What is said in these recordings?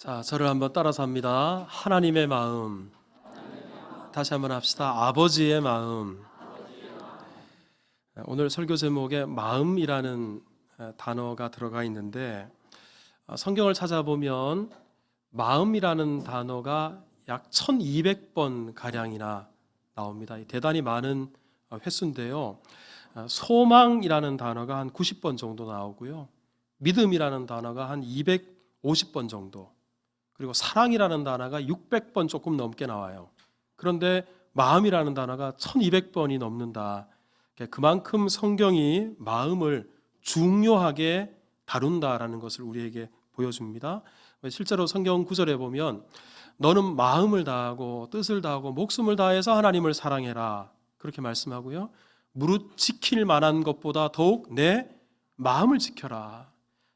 자, 저를 한번 따라서 합니다. 하나님의 마음. 다시 한번 합시다. 아버지의 마음. 오늘 설교 제목에 마음이라는 단어가 들어가 있는데 성경을 찾아보면 마음이라는 단어가 약 1200번 가량이나 나옵니다. 대단히 많은 횟수인데요. 소망이라는 단어가 한 90번 정도 나오고요. 믿음이라는 단어가 한 250번 정도, 그리고 사랑이라는 단어가 600번 조금 넘게 나와요. 그런데 마음이라는 단어가 1200번이 넘는다. 그만큼 성경이 마음을 중요하게 다룬다라는 것을 우리에게 보여줍니다. 실제로 성경 구절에 보면 너는 마음을 다하고 뜻을 다하고 목숨을 다해서 하나님을 사랑해라, 그렇게 말씀하고요. 무릇 지킬 만한 것보다 더욱 내 마음을 지켜라.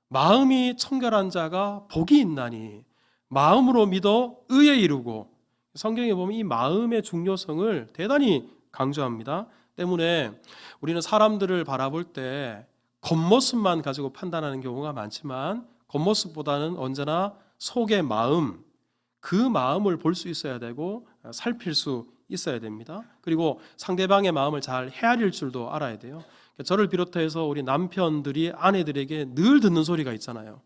마음이 청결한 자가 복이 있나니 마음으로 믿어 의에 이르고. 성경에 보면 이 마음의 중요성을 대단히 강조합니다. 때문에 우리는 사람들을 바라볼 때 겉모습만 가지고 판단하는 경우가 많지만 겉모습보다는 언제나 속의 마음, 그 마음을 볼 수 있어야 되고 살필 수 있어야 됩니다. 그리고 상대방의 마음을 잘 헤아릴 줄도 알아야 돼요. 저를 비롯해서 우리 남편들이 아내들에게 늘 듣는 소리가 있잖아요.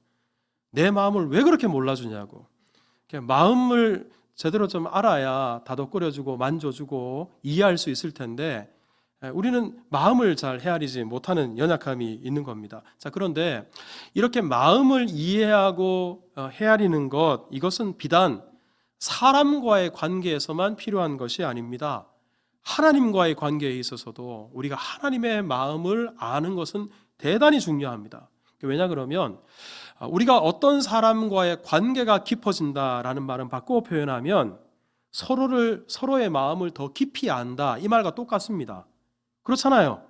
내 마음을 왜 그렇게 몰라주냐고. 마음을 제대로 좀 알아야 다독거려주고 만져주고 이해할 수 있을 텐데 우리는 마음을 잘 헤아리지 못하는 연약함이 있는 겁니다. 자, 그런데 이렇게 마음을 이해하고 헤아리는 것, 이것은 비단 사람과의 관계에서만 필요한 것이 아닙니다. 하나님과의 관계에 있어서도 우리가 하나님의 마음을 아는 것은 대단히 중요합니다. 왜냐 그러면 우리가 어떤 사람과의 관계가 깊어진다라는 말은 바꾸어 표현하면 서로의 마음을 더 깊이 안다, 이 말과 똑같습니다. 그렇잖아요.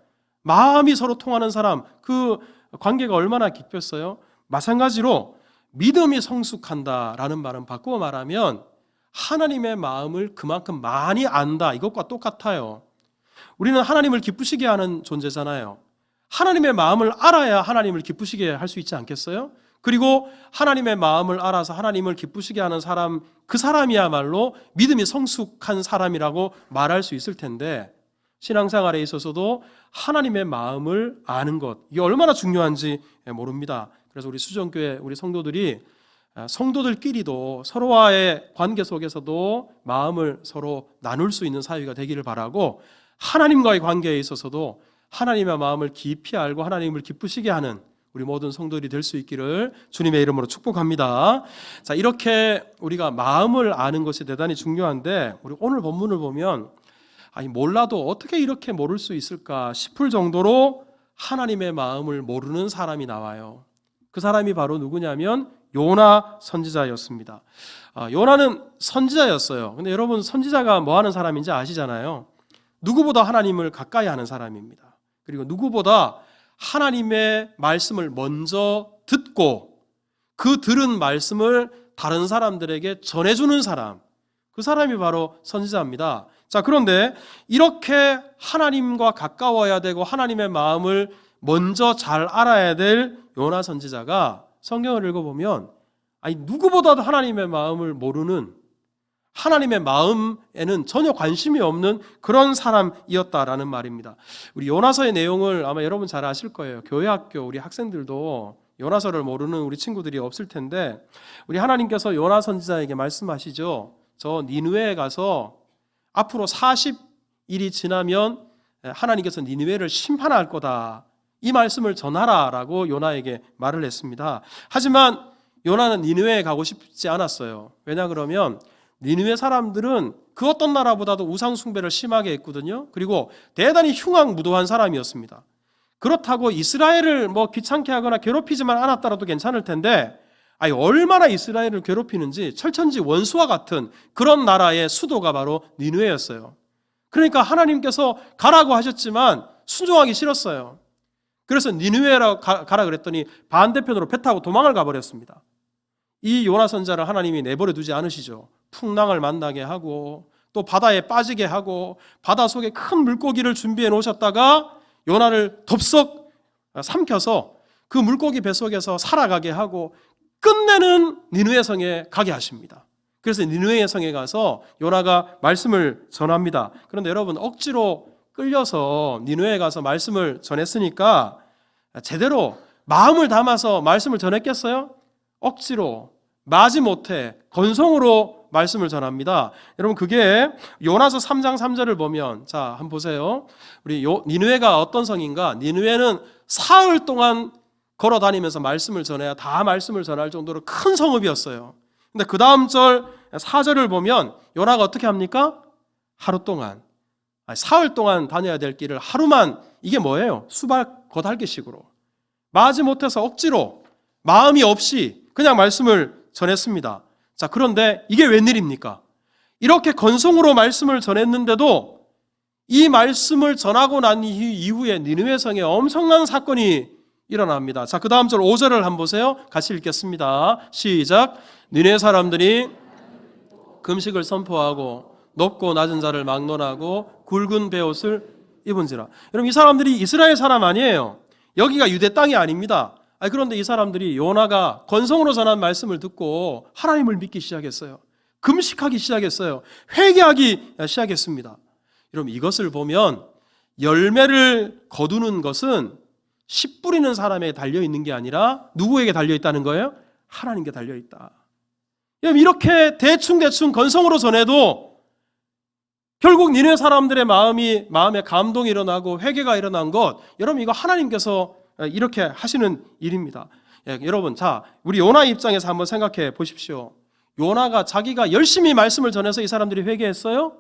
마음이 서로 통하는 사람, 그 관계가 얼마나 깊었어요? 마찬가지로 믿음이 성숙한다라는 말은 바꾸어 말하면 하나님의 마음을 그만큼 많이 안다, 이것과 똑같아요. 우리는 하나님을 기쁘시게 하는 존재잖아요. 하나님의 마음을 알아야 하나님을 기쁘시게 할 수 있지 않겠어요? 그리고 하나님의 마음을 알아서 하나님을 기쁘시게 하는 사람, 그 사람이야말로 믿음이 성숙한 사람이라고 말할 수 있을 텐데, 신앙생활에 있어서도 하나님의 마음을 아는 것, 이게 얼마나 중요한지 모릅니다. 그래서 우리 수정교회 우리 성도들끼리도 서로와의 관계 속에서도 마음을 서로 나눌 수 있는 사이가 되기를 바라고, 하나님과의 관계에 있어서도 하나님의 마음을 깊이 알고 하나님을 기쁘시게 하는 우리 모든 성도들이 될 수 있기를 주님의 이름으로 축복합니다. 자, 이렇게 우리가 마음을 아는 것이 대단히 중요한데, 우리 오늘 본문을 보면 몰라도 어떻게 이렇게 모를 수 있을까 싶을 정도로 하나님의 마음을 모르는 사람이 나와요. 그 사람이 바로 누구냐면 요나 선지자였습니다. 요나는 선지자였어요. 근데 여러분, 선지자가 뭐 하는 사람인지 아시잖아요. 누구보다 하나님을 가까이 하는 사람입니다. 그리고 누구보다 하나님의 말씀을 먼저 듣고 그 들은 말씀을 다른 사람들에게 전해주는 사람, 그 사람이 바로 선지자입니다. 자, 그런데 이렇게 하나님과 가까워야 되고 하나님의 마음을 먼저 잘 알아야 될 요나 선지자가 성경을 읽어보면 누구보다도 하나님의 마음을 모르는, 하나님의 마음에는 전혀 관심이 없는 그런 사람이었다라는 말입니다. 우리 요나서의 내용을 아마 여러분 잘 아실 거예요. 교회 학교 우리 학생들도 요나서를 모르는 우리 친구들이 없을 텐데, 우리 하나님께서 요나 선지자에게 말씀하시죠. 저 니느웨에 가서 앞으로 40일이 지나면 하나님께서 니느웨를 심판할 거다, 이 말씀을 전하라라고 요나에게 말을 했습니다. 하지만 요나는 니느웨에 가고 싶지 않았어요. 왜냐 그러면 니느웨 사람들은 그 어떤 나라보다도 우상 숭배를 심하게 했거든요. 그리고 대단히 흉악무도한 사람이었습니다. 그렇다고 이스라엘을 귀찮게 하거나 괴롭히지만 않았더라도 괜찮을 텐데, 얼마나 이스라엘을 괴롭히는지 철천지 원수와 같은 그런 나라의 수도가 바로 니느웨였어요. 그러니까 하나님께서 가라고 하셨지만 순종하기 싫었어요. 그래서 니느웨로 가라 그랬더니 반대편으로 배 타고 도망을 가버렸습니다. 이 요나 선지자를 하나님이 내버려 두지 않으시죠. 풍랑을 만나게 하고 또 바다에 빠지게 하고 바다 속에 큰 물고기를 준비해 놓으셨다가 요나를 덥석 삼켜서 그 물고기 뱃속에서 살아가게 하고 끝내는 니느웨 성에 가게 하십니다. 그래서 니느웨 성에 가서 요나가 말씀을 전합니다. 그런데 여러분, 억지로 끌려서 니느웨에 가서 말씀을 전했으니까 제대로 마음을 담아서 말씀을 전했겠어요? 억지로, 마지못해 건성으로 말씀을 전합니다. 여러분, 그게 요나서 3장 3절을 보면, 자, 한번 보세요. 우리 니느웨가 어떤 성인가? 니느웨는 사흘 동안 걸어 다니면서 말씀을 전해야 다 말씀을 전할 정도로 큰 성읍이었어요. 근데 그 다음 절 4절을 보면 요나가 어떻게 합니까? 하루 동안, 사흘 동안 다녀야 될 길을 하루만, 이게 뭐예요? 수박 겉핥기식으로 마지못해서 억지로 마음이 없이 그냥 말씀을 전했습니다. 자, 그런데 이게 웬일입니까? 이렇게 건성으로 말씀을 전했는데도 이 말씀을 전하고 난 이후에 니느웨 성에 엄청난 사건이 일어납니다. 자, 그 다음 절 5절을 한번 보세요. 같이 읽겠습니다. 시작. 니느웨 사람들이 금식을 선포하고 높고 낮은 자를 막론하고 굵은 베옷을 입은지라. 여러분, 이 사람들이 이스라엘 사람 아니에요. 여기가 유대 땅이 아닙니다. 그런데 이 사람들이 요나가 건성으로 전한 말씀을 듣고 하나님을 믿기 시작했어요. 금식하기 시작했어요. 회개하기 시작했습니다. 여러분, 이것을 보면 열매를 거두는 것은 씨 뿌리는 사람에게 달려있는 게 아니라 누구에게 달려있다는 거예요? 하나님께 달려있다. 여러분, 이렇게 대충 건성으로 전해도 결국 니네 사람들의 마음에 감동이 일어나고 회개가 일어난 것, 여러분, 이거 하나님께서 이렇게 하시는 일입니다. 여러분, 자, 우리 요나 입장에서 한번 생각해 보십시오. 요나가 자기가 열심히 말씀을 전해서 이 사람들이 회개했어요?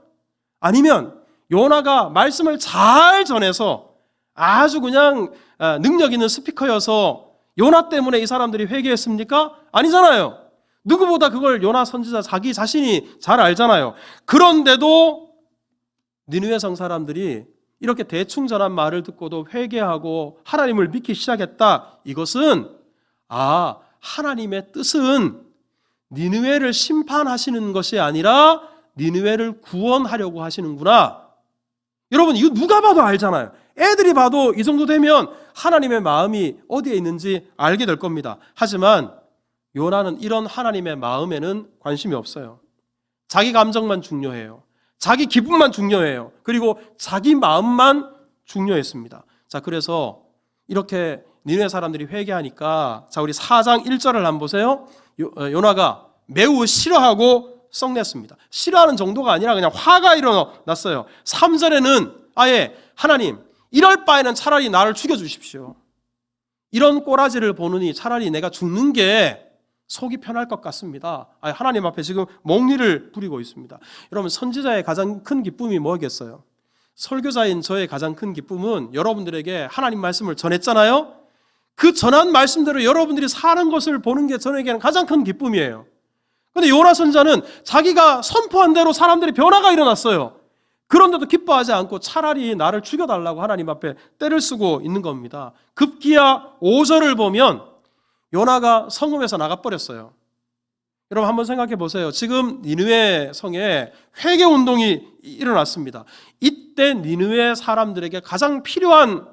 아니면 요나가 말씀을 잘 전해서 아주 그냥 능력 있는 스피커여서 요나 때문에 이 사람들이 회개했습니까? 아니잖아요. 누구보다 그걸 요나 선지자 자기 자신이 잘 알잖아요. 그런데도 니느웨 성 사람들이 이렇게 대충 전한 말을 듣고도 회개하고 하나님을 믿기 시작했다. 이것은 하나님의 뜻은 니느웨를 심판하시는 것이 아니라 니느웨를 구원하려고 하시는구나. 여러분, 이거 누가 봐도 알잖아요. 애들이 봐도 이 정도 되면 하나님의 마음이 어디에 있는지 알게 될 겁니다. 하지만 요나는 이런 하나님의 마음에는 관심이 없어요. 자기 감정만 중요해요. 자기 기분만 중요해요. 그리고 자기 마음만 중요했습니다. 자, 그래서 이렇게 니느웨 사람들이 회개하니까, 자, 우리 4장 1절을 한번 보세요. 요나가 매우 싫어하고 썩냈습니다. 싫어하는 정도가 아니라 그냥 화가 일어났어요. 3절에는 아예 하나님, 이럴 바에는 차라리 나를 죽여주십시오. 이런 꼬라지를 보느니 차라리 내가 죽는 게 속이 편할 것 같습니다. 하나님 앞에 지금 몽리를 부리고 있습니다. 여러분, 선지자의 가장 큰 기쁨이 뭐겠어요? 설교자인 저의 가장 큰 기쁨은 여러분들에게 하나님 말씀을 전했잖아요. 그 전한 말씀대로 여러분들이 사는 것을 보는 게 저에게는 가장 큰 기쁨이에요. 그런데 요나 선지자는 자기가 선포한 대로 사람들이 변화가 일어났어요. 그런데도 기뻐하지 않고 차라리 나를 죽여달라고 하나님 앞에 떼를 쓰고 있는 겁니다. 급기야 5절을 보면 요나가 성읍에서 나가버렸어요. 여러분, 한번 생각해 보세요. 지금 니느웨 성에 회개 운동이 일어났습니다. 이때 니느웨 사람들에게 가장 필요한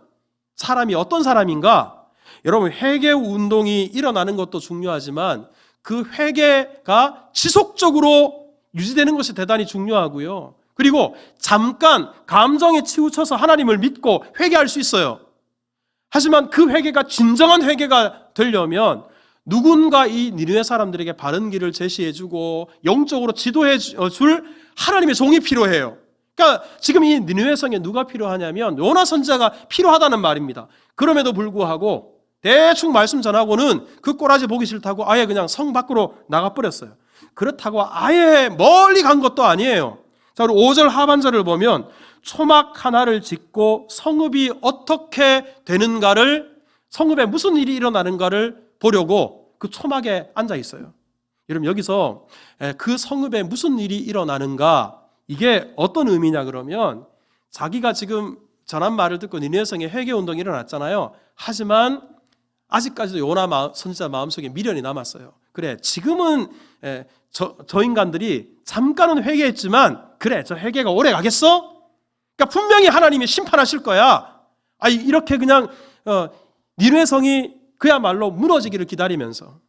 사람이 어떤 사람인가? 여러분, 회개 운동이 일어나는 것도 중요하지만 그 회개가 지속적으로 유지되는 것이 대단히 중요하고요. 그리고 잠깐 감정에 치우쳐서 하나님을 믿고 회개할 수 있어요. 하지만 그 회개가 진정한 회개가 되려면 누군가 이 니느웨 사람들에게 바른 길을 제시해주고 영적으로 지도해 줄 하나님의 종이 필요해요. 그러니까 지금 이 니느웨 성에 누가 필요하냐면 요나 선지자가 필요하다는 말입니다. 그럼에도 불구하고 대충 말씀 전하고는 그 꼬라지 보기 싫다고 아예 그냥 성 밖으로 나가버렸어요. 그렇다고 아예 멀리 간 것도 아니에요. 자, 우리 5절 하반절을 보면 초막 하나를 짓고 성읍이 어떻게 되는가를, 성읍에 무슨 일이 일어나는가를 보려고 그 초막에 앉아 있어요. 여러분, 여기서 그 성읍에 무슨 일이 일어나는가, 이게 어떤 의미냐 그러면 자기가 지금 전한 말을 듣고 니느웨 성에 회개 운동이 일어났잖아요. 하지만 아직까지도 요나 선지자 마음속에 미련이 남았어요. 그래, 지금은 저 인간들이 잠깐은 회개했지만 그래, 저 회개가 오래 가겠어? 그러니까 분명히 하나님이 심판하실 거야. 이렇게 그냥 니느웨 성이 그야말로 무너지기를 기다리면서,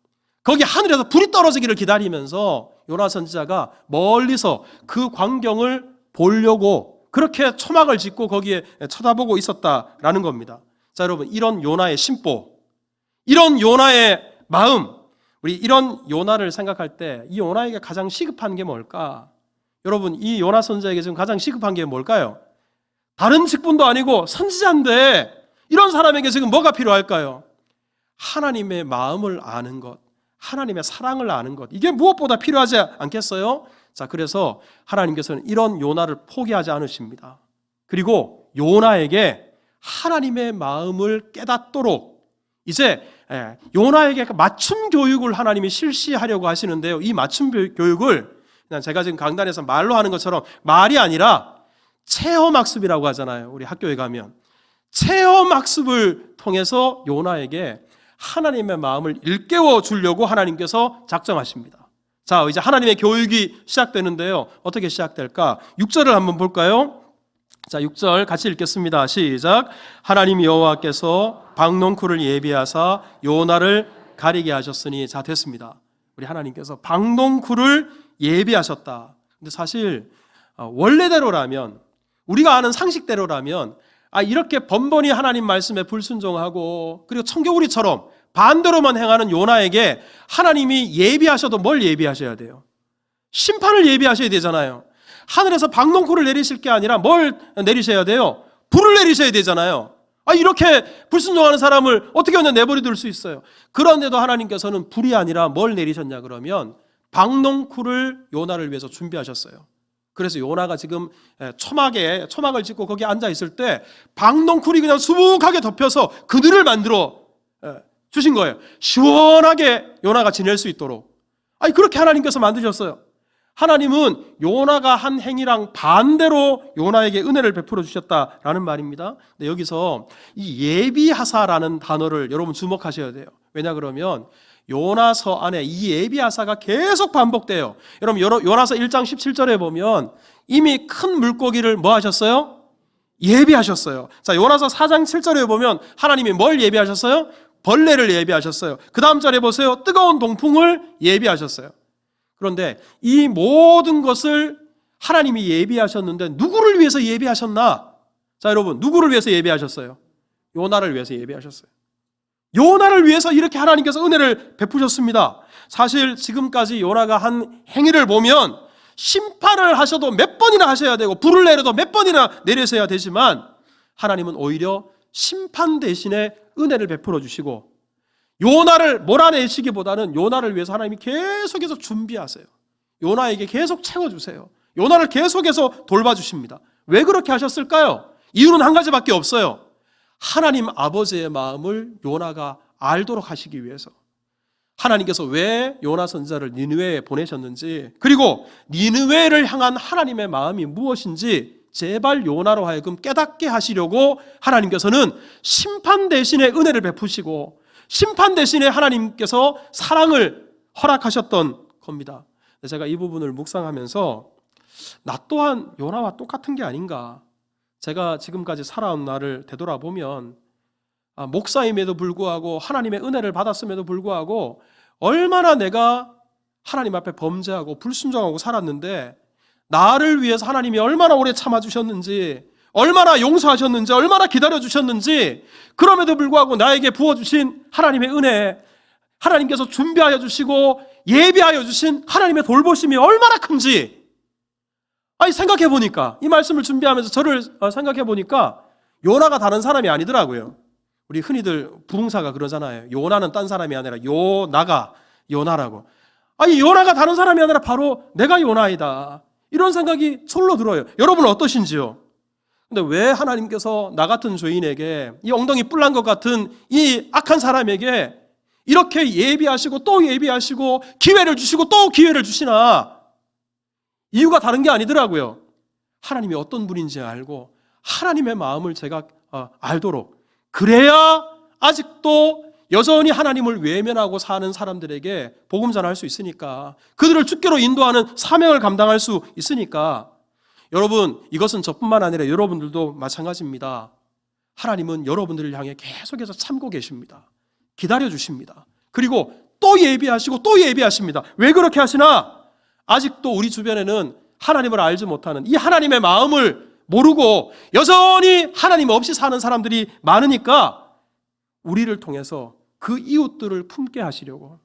거기 하늘에서 불이 떨어지기를 기다리면서 요나 선지자가 멀리서 그 광경을 보려고 그렇게 초막을 짓고 거기에 쳐다보고 있었다라는 겁니다. 자, 여러분, 이런 요나의 심보, 이런 요나의 마음, 우리 이런 요나를 생각할 때 이 요나에게 가장 시급한 게 뭘까? 여러분, 이 요나 선지자에게 지금 가장 시급한 게 뭘까요? 다른 직분도 아니고 선지자인데 이런 사람에게 지금 뭐가 필요할까요? 하나님의 마음을 아는 것, 하나님의 사랑을 아는 것, 이게 무엇보다 필요하지 않겠어요? 자, 그래서 하나님께서는 이런 요나를 포기하지 않으십니다. 그리고 요나에게 하나님의 마음을 깨닫도록 이제 요나에게 맞춤 교육을 하나님이 실시하려고 하시는데요. 이 맞춤 교육을 그냥 제가 지금 강단에서 말로 하는 것처럼 말이 아니라 체험학습이라고 하잖아요. 우리 학교에 가면 체험학습을 통해서 요나에게 하나님의 마음을 일깨워 주려고 하나님께서 작정하십니다. 자, 이제 하나님의 교육이 시작되는데요. 어떻게 시작될까? 6절을 한번 볼까요? 자, 6절 같이 읽겠습니다. 시작. 하나님 여호와께서 박농쿨을 예비하사 요나를 가리게 하셨으니. 자, 됐습니다. 우리 하나님께서 박농쿨을 예비하셨다. 근데 사실 원래대로라면, 우리가 아는 상식대로라면 이렇게 번번이 하나님 말씀에 불순종하고 그리고 청개구리처럼 반대로만 행하는 요나에게 하나님이 예비하셔도 뭘 예비하셔야 돼요? 심판을 예비하셔야 되잖아요. 하늘에서 박농쿨을 내리실 게 아니라 뭘 내리셔야 돼요? 불을 내리셔야 되잖아요. 이렇게 불순종하는 사람을 어떻게 그냥 내버려 둘 수 있어요? 그런데도 하나님께서는 불이 아니라 뭘 내리셨냐 그러면 박농쿨을 요나를 위해서 준비하셨어요. 그래서 요나가 지금 초막을 짓고 거기 앉아 있을 때 박농쿨이 그냥 수북하게 덮여서 그늘을 만들어 주신 거예요. 시원하게 요나가 지낼 수 있도록. 그렇게 하나님께서 만드셨어요. 하나님은 요나가 한 행위랑 반대로 요나에게 은혜를 베풀어 주셨다라는 말입니다. 근데 여기서 이 예비하사라는 단어를 여러분 주목하셔야 돼요. 왜냐 그러면 요나서 안에 이 예비하사가 계속 반복돼요. 여러분 요나서 1장 17절에 보면 이미 큰 물고기를 뭐 하셨어요? 예비하셨어요. 자, 요나서 4장 7절에 보면 하나님이 뭘 예비하셨어요? 벌레를 예비하셨어요. 그 다음 절에 보세요. 뜨거운 동풍을 예비하셨어요. 그런데 이 모든 것을 하나님이 예비하셨는데 누구를 위해서 예비하셨나? 자, 여러분, 누구를 위해서 예비하셨어요? 요나를 위해서 예비하셨어요. 요나를 위해서 이렇게 하나님께서 은혜를 베푸셨습니다. 사실 지금까지 요나가 한 행위를 보면 심판을 하셔도 몇 번이나 하셔야 되고 불을 내려도 몇 번이나 내리셔야 되지만 하나님은 오히려 심판 대신에 은혜를 베풀어 주시고 요나를 몰아내시기보다는 요나를 위해서 하나님이 계속해서 준비하세요. 요나에게 계속 채워주세요. 요나를 계속해서 돌봐주십니다. 왜 그렇게 하셨을까요? 이유는 한 가지밖에 없어요. 하나님 아버지의 마음을 요나가 알도록 하시기 위해서. 하나님께서 왜 요나 선지자를 니느웨에 보내셨는지, 그리고 니느웨를 향한 하나님의 마음이 무엇인지 제발 요나로 하여금 깨닫게 하시려고 하나님께서는 심판 대신에 은혜를 베푸시고 심판 대신에 하나님께서 사랑을 허락하셨던 겁니다. 제가 이 부분을 묵상하면서 나 또한 요나와 똑같은 게 아닌가. 제가 지금까지 살아온 나를 되돌아보면 목사임에도 불구하고 하나님의 은혜를 받았음에도 불구하고 얼마나 내가 하나님 앞에 범죄하고 불순종하고 살았는데 나를 위해서 하나님이 얼마나 오래 참아주셨는지, 얼마나 용서하셨는지, 얼마나 기다려주셨는지, 그럼에도 불구하고 나에게 부어주신 하나님의 은혜, 하나님께서 준비하여 주시고 예비하여 주신 하나님의 돌보심이 얼마나 큰지 생각해 보니까, 이 말씀을 준비하면서 저를 생각해 보니까 요나가 다른 사람이 아니더라고요. 우리 흔히들 부흥사가 그러잖아요. 요나는 딴 사람이 아니라 요나가 요나라고. 요나가 다른 사람이 아니라 바로 내가 요나이다. 이런 생각이 솔로 들어요. 여러분은 어떠신지요? 근데 왜 하나님께서 나 같은 죄인에게, 이 엉덩이 뿔난 것 같은 이 악한 사람에게 이렇게 예비하시고 또 예비하시고 기회를 주시고 또 기회를 주시나? 이유가 다른 게 아니더라고요. 하나님이 어떤 분인지 알고 하나님의 마음을 제가 알도록, 그래야 아직도 여전히 하나님을 외면하고 사는 사람들에게 복음 전할 수 있으니까, 그들을 주께로 인도하는 사명을 감당할 수 있으니까. 여러분, 이것은 저뿐만 아니라 여러분들도 마찬가지입니다. 하나님은 여러분들을 향해 계속해서 참고 계십니다. 기다려 주십니다. 그리고 또 예비하시고 또 예비하십니다. 왜 그렇게 하시나? 아직도 우리 주변에는 하나님을 알지 못하는, 이 하나님의 마음을 모르고 여전히 하나님 없이 사는 사람들이 많으니까 우리를 통해서 그 이웃들을 품게 하시려고,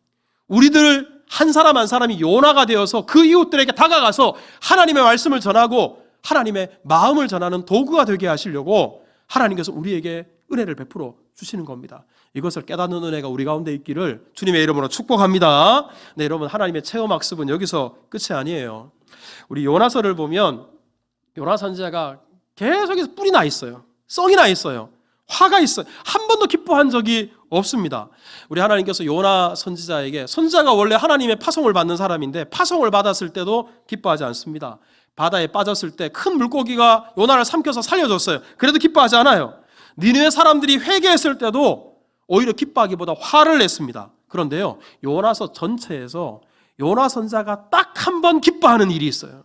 우리들 한 사람 한 사람이 요나가 되어서 그 이웃들에게 다가가서 하나님의 말씀을 전하고 하나님의 마음을 전하는 도구가 되게 하시려고 하나님께서 우리에게 은혜를 베풀어 주시는 겁니다. 이것을 깨닫는 은혜가 우리 가운데 있기를 주님의 이름으로 축복합니다. 네, 여러분, 하나님의 체험학습은 여기서 끝이 아니에요. 우리 요나서를 보면 요나 선지자가 계속해서 뿔이 나 있어요. 썽이 나 있어요. 화가 있어요. 한 번도 기뻐한 적이 없습니다. 우리 하나님께서 요나 선지자에게, 선지자가 원래 하나님의 파송을 받는 사람인데 파송을 받았을 때도 기뻐하지 않습니다. 바다에 빠졌을 때 큰 물고기가 요나를 삼켜서 살려줬어요. 그래도 기뻐하지 않아요. 니느웨 사람들이 회개했을 때도 오히려 기뻐하기보다 화를 냈습니다. 그런데요, 요나서 전체에서 요나 선지자가 딱 한 번 기뻐하는 일이 있어요.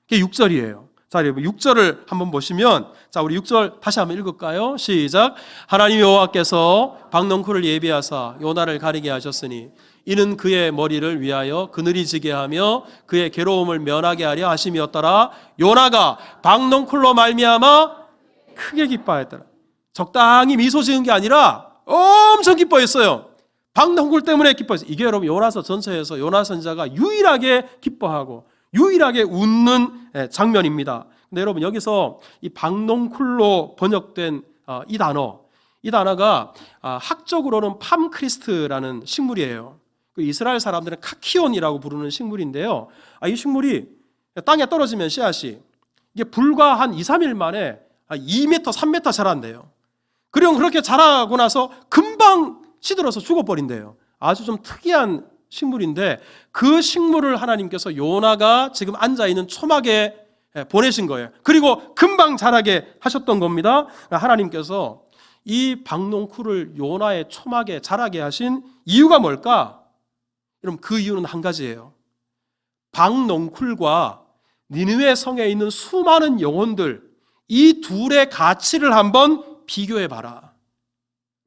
그게 6절이에요. 자, 여러분 6절을 한번 보시면, 자, 우리 6절 다시 한번 읽을까요? 시작. 하나님 여호와께서 박넝쿨을 예비하사 요나를 가리게 하셨으니 이는 그의 머리를 위하여 그늘이 지게 하며 그의 괴로움을 면하게 하려 하심이었더라. 요나가 박넝쿨로 말미암아 크게 기뻐하였더라. 적당히 미소 지은 게 아니라 엄청 기뻐했어요. 박넝쿨 때문에 기뻐했어요. 이게 여러분 요나서 전체에서 요나 선지자가 유일하게 기뻐하고 유일하게 웃는 장면입니다. 근데 여러분 여기서 이 박넝쿨로 번역된 이 단어가 학적으로는 팜크리스트라는 식물이에요. 그 이스라엘 사람들은 카키온이라고 부르는 식물인데요. 이 식물이 땅에 떨어지면 씨앗이 이게 불과 한 2, 3일 만에 2m, 3m 자란대요. 그리고 그렇게 자라고 나서 금방 시들어서 죽어버린대요. 아주 좀 특이한 식물인데 그 식물을 하나님께서 요나가 지금 앉아있는 초막에 보내신 거예요. 그리고 금방 자라게 하셨던 겁니다. 하나님께서 이 박농쿨을 요나의 초막에 자라게 하신 이유가 뭘까? 여러분, 그 이유는 한 가지예요. 박농쿨과 니느웨 성에 있는 수많은 영혼들, 이 둘의 가치를 한번 비교해 봐라.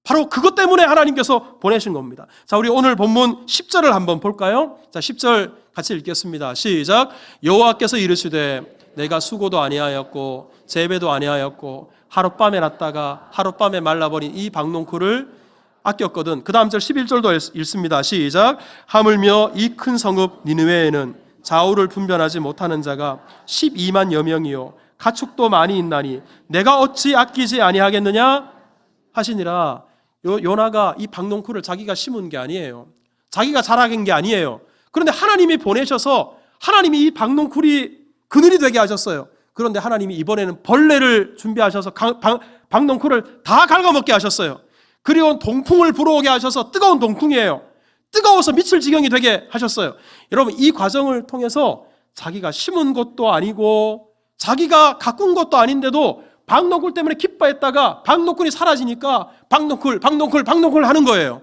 바로 그것 때문에 하나님께서 보내신 겁니다. 자, 우리 오늘 본문 10절을 한번 볼까요? 자, 10절 같이 읽겠습니다. 시작. 여호와께서 이르시되 내가 수고도 아니하였고 재배도 아니하였고 하룻밤에 났다가 하룻밤에 말라버린 이 박농쿨을 아꼈거든. 그 다음 절 11절도 읽습니다. 시작. 하물며 이 큰 성읍 니느웨에는 좌우를 분별하지 못하는 자가 12만여 명이요 가축도 많이 있나니 내가 어찌 아끼지 아니하겠느냐 하시니라. 요나가 이 박농쿨을 자기가 심은 게 아니에요. 자기가 자라긴 게 아니에요. 그런데 하나님이 보내셔서 하나님이 이 박농쿨이 그늘이 되게 하셨어요. 그런데 하나님이 이번에는 벌레를 준비하셔서 박농쿨을 다 갉아먹게 하셨어요. 그리고 동풍을 불어오게 하셔서 뜨거운 동풍이에요. 뜨거워서 미칠 지경이 되게 하셨어요. 여러분, 이 과정을 통해서 자기가 심은 것도 아니고 자기가 가꾼 것도 아닌데도 박농쿨 때문에 기뻐했다가 박농쿨이 사라지니까 박농쿨 하는 거예요.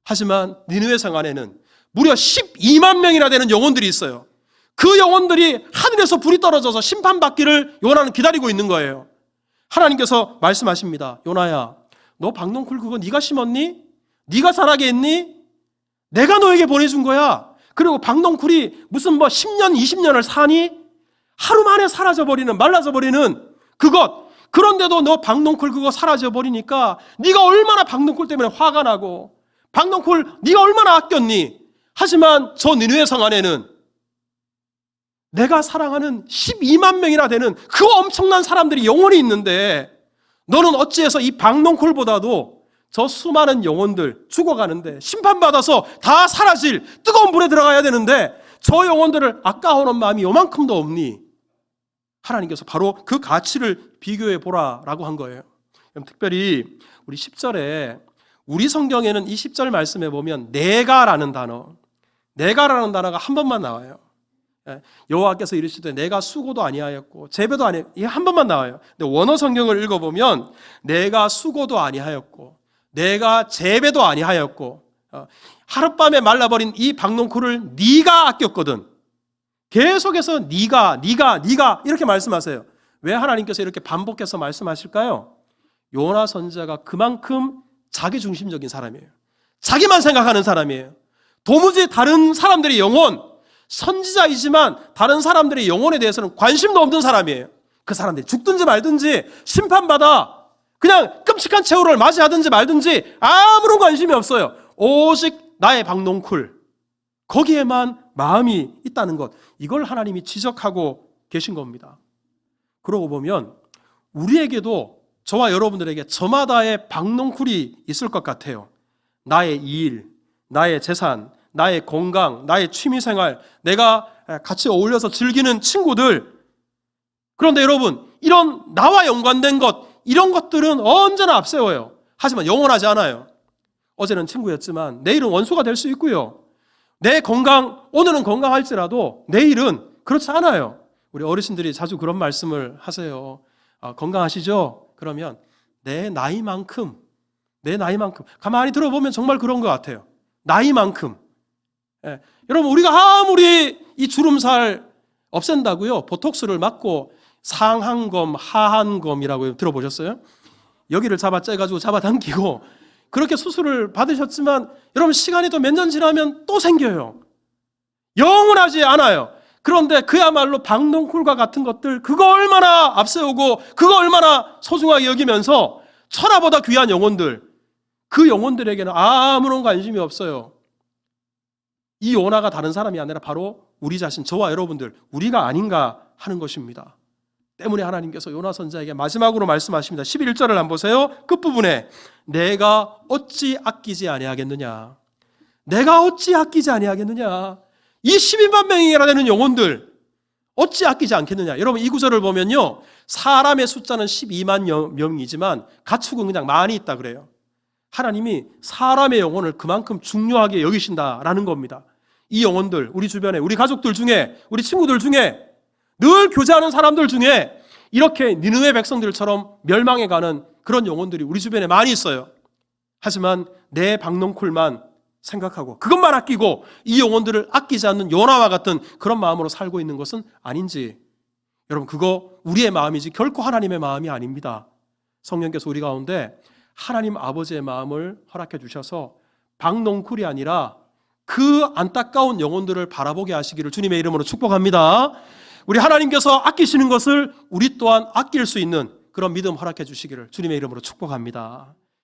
하지만 니느웨 성 안에는 무려 12만 명이나 되는 영혼들이 있어요. 그 영혼들이 하늘에서 불이 떨어져서 심판받기를 요나는 기다리고 있는 거예요. 하나님께서 말씀하십니다. 요나야, 너 박농쿨 그거 네가 심었니? 네가 자라게 했니? 내가 너에게 보내준 거야. 그리고 박농쿨이 무슨 10년, 20년을 사니? 하루 만에 사라져버리는, 말라져버리는 그것. 그런데도 너 박농쿨 그거 사라져버리니까 네가 얼마나 박농쿨 때문에 화가 나고 박농쿨 네가 얼마나 아꼈니? 하지만 저 니느웨 성 안에는 내가 사랑하는 12만 명이나 되는 그 엄청난 사람들이 영혼이 있는데 너는 어찌해서 이 박농쿨보다도 저 수많은 영혼들 죽어가는데 심판받아서 다 사라질 뜨거운 불에 들어가야 되는데 저 영혼들을 아까워하는 마음이 요만큼도 없니? 하나님께서 바로 그 가치를 비교해 보라라고 한 거예요. 특별히 우리 10절에 우리 성경에는 이 10절 말씀에 보면 내가라는 단어가 한 번만 나와요. 여호와께서 이르시되 내가 수고도 아니하였고 재배도 아니하였고 이게 한 번만 나와요. 근데 원어 성경을 읽어보면 내가 수고도 아니하였고 내가 재배도 아니하였고 하룻밤에 말라버린 이 박농쿨을 네가 아꼈거든. 계속해서 네가 이렇게 말씀하세요. 왜 하나님께서 이렇게 반복해서 말씀하실까요? 요나 선지자가 그만큼 자기중심적인 사람이에요. 자기만 생각하는 사람이에요. 도무지 다른 사람들의 영혼, 선지자이지만 다른 사람들의 영혼에 대해서는 관심도 없는 사람이에요. 그 사람들이 죽든지 말든지 심판받아 그냥 끔찍한 최후를 맞이하든지 말든지 아무런 관심이 없어요. 오직 나의 박농쿨, 거기에만 마음이 있다는 것, 이걸 하나님이 지적하고 계신 겁니다. 그러고 보면 우리에게도, 저와 여러분들에게 저마다의 박농쿨이 있을 것 같아요. 나의 일, 나의 재산, 나의 건강, 나의 취미생활, 내가 같이 어울려서 즐기는 친구들. 그런데 여러분, 이런 나와 연관된 것, 이런 것들은 언제나 앞세워요. 하지만 영원하지 않아요. 어제는 친구였지만 내일은 원수가 될 수 있고요. 내 건강, 오늘은 건강할지라도 내일은 그렇지 않아요. 우리 어르신들이 자주 그런 말씀을 하세요. 건강하시죠? 그러면 내 나이만큼, 가만히 들어보면 정말 그런 것 같아요. 나이만큼. 예. 여러분, 우리가 아무리 이 주름살 없앤다고요, 보톡스를 맞고 상한검, 하한검이라고 들어보셨어요? 여기를 잡아째가지고 잡아당기고 그렇게 수술을 받으셨지만 여러분, 시간이 또 몇 년 지나면 또 생겨요. 영원하지 않아요. 그런데 그야말로 박농쿨과 같은 것들, 그거 얼마나 앞세우고 그거 얼마나 소중하게 여기면서 천하보다 귀한 영혼들, 그 영혼들에게는 아무런 관심이 없어요. 이 요나가 다른 사람이 아니라 바로 우리 자신, 저와 여러분들, 우리가 아닌가 하는 것입니다. 때문에 하나님께서 요나 선지자에게 마지막으로 말씀하십니다. 11절을 한번 보세요. 끝부분에 내가 어찌 아끼지 아니하겠느냐. 내가 어찌 아끼지 아니하겠느냐. 이 12만 명이나 되는 영혼들 어찌 아끼지 않겠느냐. 여러분, 이 구절을 보면요, 사람의 숫자는 12만 명이지만 가축은 그냥 많이 있다 그래요. 하나님이 사람의 영혼을 그만큼 중요하게 여기신다라는 겁니다. 이 영혼들, 우리 주변에, 우리 가족들 중에, 우리 친구들 중에, 늘 교제하는 사람들 중에 이렇게 니느웨 백성들처럼 멸망해가는 그런 영혼들이 우리 주변에 많이 있어요. 하지만 내 박농쿨만 생각하고 그것만 아끼고 이 영혼들을 아끼지 않는 요나와 같은 그런 마음으로 살고 있는 것은 아닌지, 여러분, 그거 우리의 마음이지 결코 하나님의 마음이 아닙니다. 성령께서 우리 가운데 하나님 아버지의 마음을 허락해 주셔서 박농쿨이 아니라 그 안타까운 영혼들을 바라보게 하시기를 주님의 이름으로 축복합니다. 우리 하나님께서 아끼시는 것을 우리 또한 아낄 수 있는 그런 믿음 허락해 주시기를 주님의 이름으로 축복합니다.